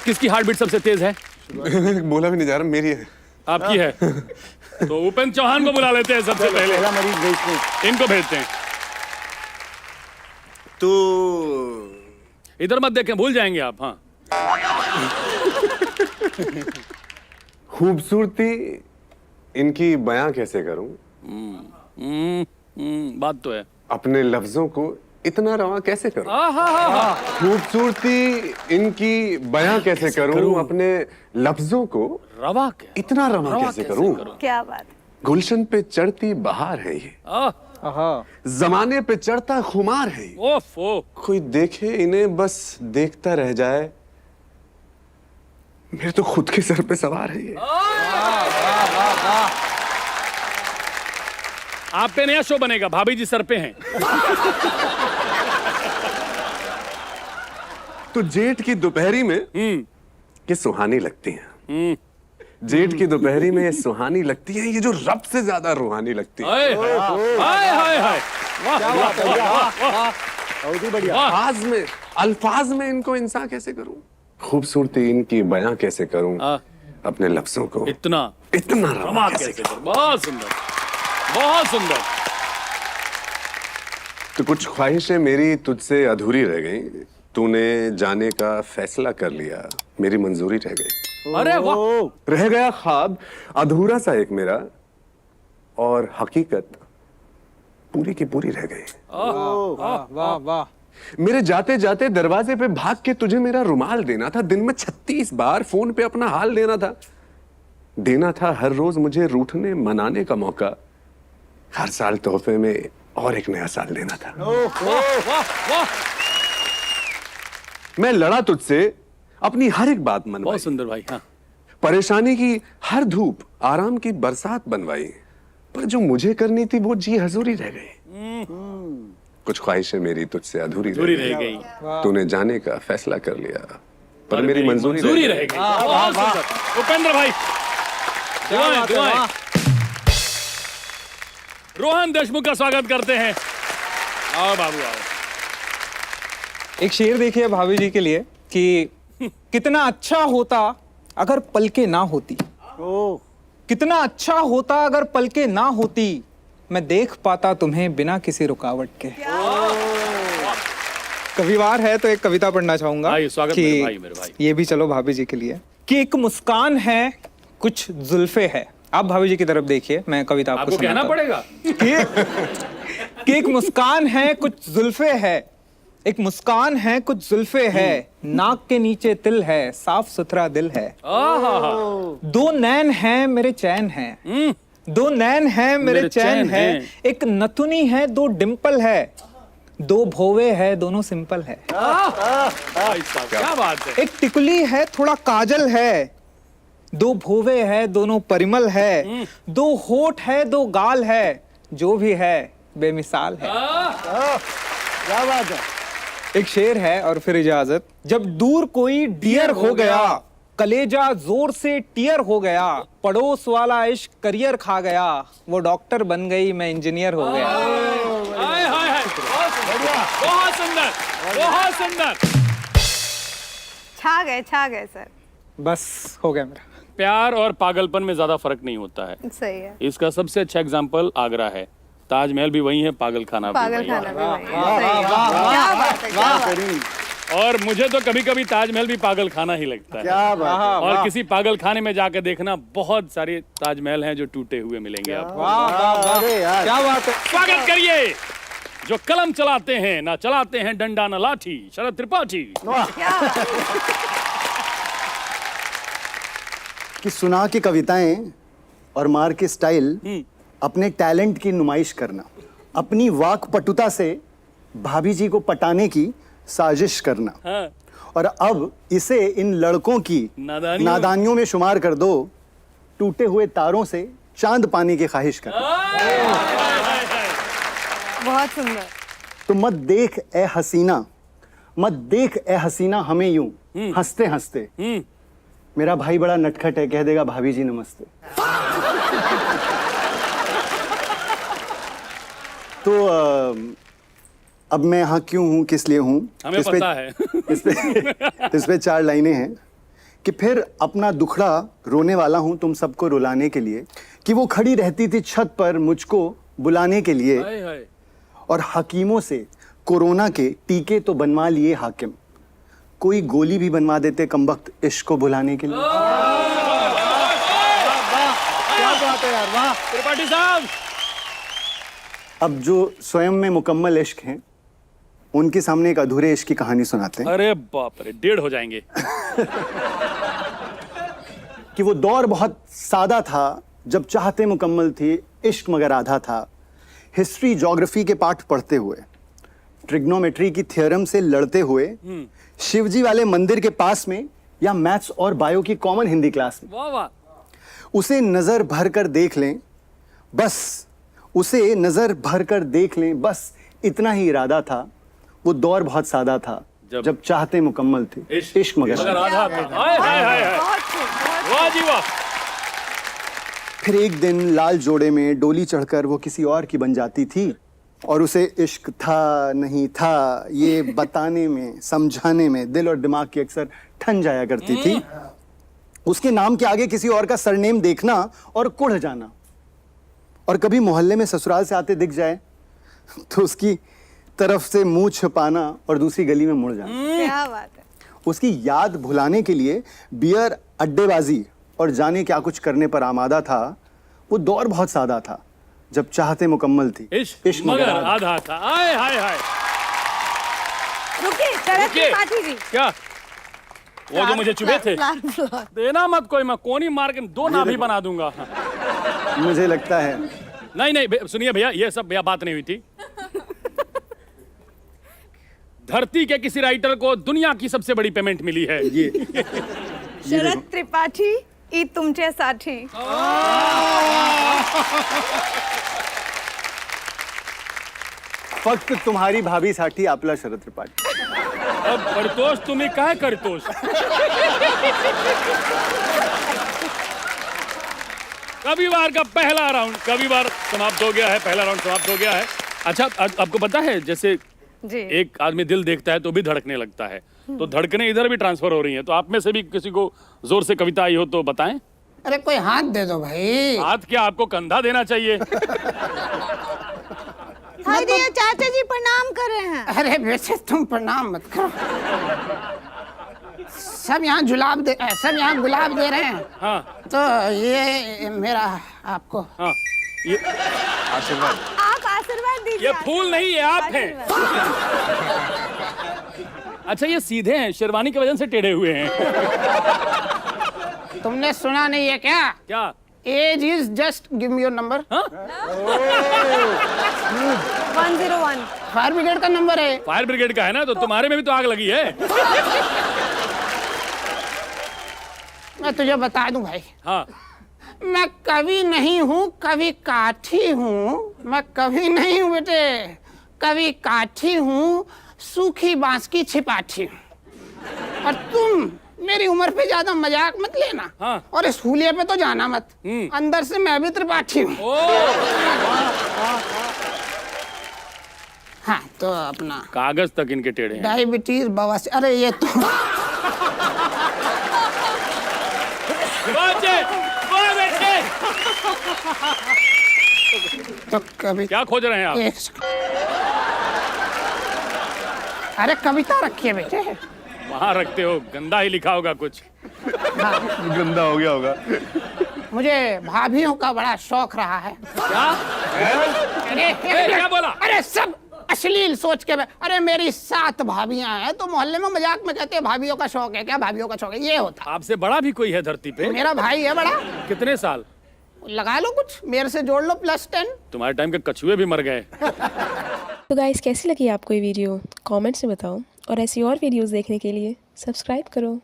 किसकी heart beat सबसे तेज है? बोला भी नहीं जा रहा, मेरी है। आपकी है। तो उपेंद्र चौहान को बुला लेते हैं सबसे पहले। पहला मरीज भेजते इनको भेजते हैं। तो इधर मत देखें, भूल जाएंगे आप। हाँ, खूबसूरती इनकी बयां कैसे करूं? बात तो है। अपने लफ्जों को इतना रवां कैसे करूं? खूबसूरती इनकी बयां कैसे करूं? अपने लफ्जों को रवा क्या? इतना रवां कैसे करूं? क्या बात। गुलशन पे चढ़ती बहार है ये, जमाने पे चढ़ता खुमार है ये। ओफो, कोई देखे इन्हें बस देखता रह जाए, मेरे तो खुद के सर पे सवार है ये। आप पे नया शो बनेगा, भाभी जी सर पे हैं। तो जेठ की दोपहरी में ये सुहानी लगती हैं। जेठ की दोपहरी में ये सुहानी लगती है, ये जो रब से ज्यादा रूहानी लगती है। हाय हाय हाय हाय, बहुत ही बढ़िया। अल्फाज में इनको इंसान कैसे करूं? खूबसूरती इनकी बयां कैसे करूं? अपने लफ्जों को इतना रवा कैसे कैसे करूं? बहुत सुंदर, बहुत सुंदर। तो कुछ ख्वाहिशें मेरी तुझसे अधूरी रह गई, तूने जाने का फैसला कर लिया, मेरी मंजूरी रह गई। अरे वाह, रह गया ख्वाब अधूरा सा एक मेरा, और हकीकत पूरी की पूरी रह गई। वाह वाह। मेरे जाते जाते दरवाजे पे भाग के तुझे मेरा रुमाल देना था, दिन में 36 बार फोन पे अपना हाल देना था हर रोज मुझे रूठने मनाने का मौका, हर साल तोहफे में और एक नया साल देना था। मैं लड़ा तुझसे, अपनी हर एक बात मनवाई, बहुत सुंदर भाई। हाँ, परेशानी की हर धूप आराम की बरसात बनवाई, पर जो मुझे करनी थी वो जी हजूरी रह गई। कुछ ख्वाहिशें मेरी तुझसे अधूरी रह गई। तूने जाने का फैसला कर लिया, पर मेरी मंजूरी रह गई। बहुत सुंदर उपेंद्र भाई, दुआएं। रोहन देशमुख का स्वागत करते हैं। आओ बाबू आओ। एक शेर देखिए भाभी जी के लिए कि कितना अच्छा होता अगर पलके ना होती, कितना अच्छा होता अगर पलके ना होती, मैं देख पाता तुम्हें बिना किसी रुकावट के। कविवार है तो एक कविता पढ़ना चाहूंगा भाई, स्वागत मेरे भाई। ये भी चलो भाभी जी के लिए कि एक मुस्कान है कुछ जुल्फे है। आप भाभी जी की तरफ देखिए, मैं कविता आपको कहना पड़ेगा कि एक मुस्कान है कुछ जुल्फे है, एक मुस्कान है कुछ जुल्फे है, नाक के नीचे तिल है, साफ सुथरा दिल है। दो नैन हैं मेरे चैन हैं, दो नैन हैं मेरे चैन है, एक नथुनी है दो डिंपल है, दो भोवे है दोनों सिंपल है। क्या बात है। एक टिकुली है थोड़ा काजल है, दो भोवे है दोनों परिमल है, दो होठ है दो गाल है, जो भी है बेमिसाल है। क्या बात है। एक शेर है और फिर इजाजत। जब दूर कोई डियर हो गया, कलेजा जोर से टियर हो गया, पड़ोस वाला इश्क करियर खा गया, वो डॉक्टर बन गई मैं इंजीनियर हो गया। बहुत सुंदर, बहुत सुंदर। छा गए सर। बस हो गया मेरा। प्यार और पागलपन में ज्यादा फर्क नहीं होता है। सही है। इसका सबसे अच्छा एग्जाम्पल आगरा है। ताजमहल भी वही है, पागल खाना भी वही है। क्या बात है, क्या बात है। और मुझे तो कभी कभी ताजमहल भी पागल खाना ही लगता है। क्या बात है। और किसी पागल खाने में जाकर देखना, बहुत सारे ताजमहल हैं जो टूटे हुए मिलेंगे आपको। अरे यार क्या बात है। स्वागत करिए जो कलम चलाते हैं ना चलाते हैं डंडा ना लाठी, शरद त्रिपाठी। कि सुना की कविताएं और मार के स्टाइल, अपने टैलेंट की नुमाइश करना, अपनी वाक पटुता से भाभी जी को पटाने की साजिश करना। हाँ। और अब इसे इन लड़कों की नादानियों में शुमार कर दो, टूटे हुए तारों से चांद पाने की ख्वाहिश करना। बहुत सुंदर। तो मत देख ए हसीना, मत देख ए हसीना हमें यूं हंसते हंसते। मेरा भाई बड़ा नटखट है, कह देगा भाभी जी नमस्ते। तो अब मैं यहाँ क्यों हूँ, किस लिए हूँ, हमें पता है। इस पे 4 लाइनें हैं कि फिर अपना दुखड़ा रोने वाला हूं तुम सबको रुलाने के लिए, कि वो खड़ी रहती थी छत पर मुझको बुलाने के लिए, हाय हाय। और हकीमों से कोरोना के टीके तो बनवा लिए हाकिम, कोई गोली भी बनवा देते कमबख्त इश्क को भुलाने के लिए। क्या बात है यार, वाह। त्रिपाठी साहब, अब जो स्वयं में मुकम्मल इश्क हैं उनके सामने एक अधूरे इश्क की कहानी सुनाते हैं अरे बाप रे, 1.5 हो जाएंगे। कि वो दौर बहुत सादा था जब चाहते मुकम्मल थी, इश्क मगर आधा था। हिस्ट्री ज्योग्राफी के पाठ पढ़ते हुए, ट्रिग्नोमेट्री की थ्योरम से लड़ते हुए, शिवजी वाले मंदिर के पास में, या मैथ्स और बायो की कॉमन हिंदी क्लास में, वाह वाह। उसे नजर भर कर देख लें बस, उसे नजर भर कर देख लें बस, इतना ही इरादा था। वो दौर बहुत सादा था जब चाहते मुकम्मल थे, इश्क मगर आधा था। हाय हाय हाय हाय। वाह जी वाह। फिर एक दिन लाल जोड़े में डोली चढ़कर वो किसी और की बन जाती थी, और उसे इश्क था नहीं था ये बताने में, समझाने में दिल और दिमाग की अक्सर ठन जाया करती थी। उसके नाम के आगे किसी और का सरनेम देखना और कुढ़ जाना, और कभी मोहल्ले में ससुराल से आते दिख जाए तो उसकी तरफ से मुंह छुपाना और दूसरी गली में मुड़ जाना। क्या बात है। उसकी याद भुलाने के लिए बियर, अड्डेबाजी और जाने क्या कुछ करने पर आमादा था। वो दौर बहुत सादा था जब चाहते मुकम्मल थी, इश्क मगर आधा था। हाय हाय हाय। रुकिए, शरद त्रिपाठी जी। क्या वो जो मुझे चुभे थे? देना मत कोई, मैं कोनी मार के 2 नाभि बना दूंगा। मुझे लगता है नहीं सुनिए भैया, ये सब भैया बात नहीं हुई थी। धरती के किसी राइटर को दुनिया की सबसे बड़ी पेमेंट मिली है। ये शरद त्रिपाठी ई तुमचे साठी। फक्त तुम्हारी भाभी साठी आपला शरद त्रिपाठी। अब करतोष तुम्ही काय करतोष? कविवार का पहला राउंड कविवार समाप्त हो गया है। पहला राउंड समाप्त हो गया है। अच्छा, आपको पता है जैसे जी। एक आदमी दिल देखता है तो भी धड़कने लगता है, तो धड़कने इधर भी ट्रांसफर हो रही हैं। तो आप में से भी किसी को जोर से कविता आई हो तो बताएं। अरे कोई हाथ दे दो भाई। हाथ क्या, आपको कंधा देना चाहिए। हाय दिया, चाचा जी प्रणाम कर रहे हैं। अरे वैसे तुम प्रणाम मत करो, सब यहाँ गुलाब दे रहे हैं। हाँ तो ये मेरा आपको। हाँ, ये आशीर्वाद। आप आशीर्वाद दीजिए। ये फूल नहीं है, आप हैं। अच्छा, ये सीधे हैं, शेरवानी की वजह से टेढ़े हुए हैं। तुमने सुना नहीं है क्या? क्या? As is just give me your number. 101 fire brigade का नंबर है। फायर ब्रिगेड का है ना, तो तुम्हारे में भी तो आग लगी है। मैं तुझे बता दूं भाई, हाँ, मैं कवि नहीं हूँ, कवि काठी हूँ। मैं कवि नहीं हूँ बेटे, कवि काठी हूँ, सूखी बांस की छिपाठी हूँ। और तुम मेरी उम्र पे ज्यादा मजाक मत लेना। हाँ। और इस हुलिये पे तो जाना मत, अंदर से मैं भी त्रिपाठी हूँ। हाँ, तो अपना कागज तक इनके टेढ़े हैं। डायबिटीज, बवासीर, अरे ये तो तो कभी क्या खोज रहे हैं आप? अरे कविता रखिए बेटे। वहां रखते हो, गंदा ही लिखा होगा कुछ। गंदा हो गया होगा। मुझे भाभियों का बड़ा शौक रहा है। क्या? अरे क्या बोला? अरे सब अश्लील सोच के अरे मेरी 7 भाभियां हैं, तो मोहल्ले में मजाक में कहते हैं भाभियों का शौक है क्या, भाभियों का शौक है। ये होता आपसे बड़ा भी कोई है धरती पे? मेरा भाई है बड़ा। कितने साल? लगा लो कुछ, मेरे से जोड़ लो +10। तुम्हारे टाइम के कछुए भी मर गए। तो गाइस, कैसी लगी आपको ये वीडियो? कमेंट्स में बताओ, और ऐसी और वीडियोस देखने के लिए सब्सक्राइब करो।